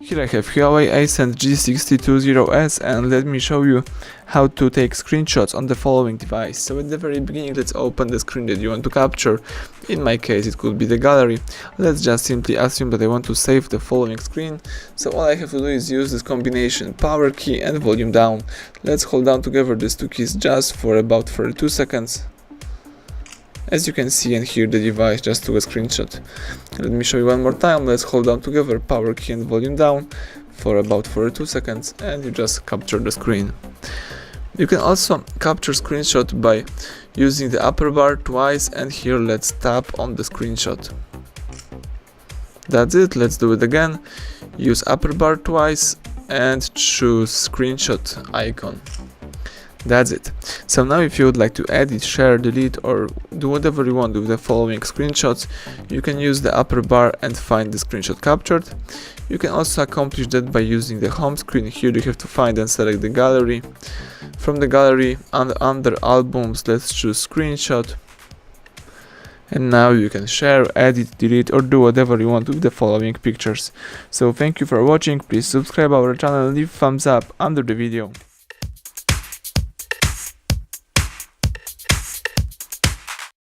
Here I have HUAWEI Ascend G620s, and let me show you how to take screenshots on the following device. So at the very beginning, let's open the screen that you want to capture. In my case, it could be the gallery. Let's just simply assume that I want to save the following screen. So all I have to do is use this combination, power key and volume down. Let's hold down together these two keys just for about 32 seconds. As you can see and hear, the device just took a screenshot. Let me show you one more time. Let's hold down together, power key and volume down for about 42 seconds, and you just capture the screen. You can also capture screenshot by using the upper bar twice, and here let's tap on the screenshot. That's it. Let's do it again. Use upper bar twice and choose screenshot icon. That's it. So now if you would like to edit, share, delete, or do whatever you want with the following screenshots, you can use the upper bar and find the screenshot captured. You can also accomplish that by using the home screen. Here you have to find and select the gallery. From the gallery, under albums, let's choose screenshot. And now you can share, edit, delete, or do whatever you want with the following pictures. So thank you for watching. Please subscribe our channel and leave thumbs up under the video.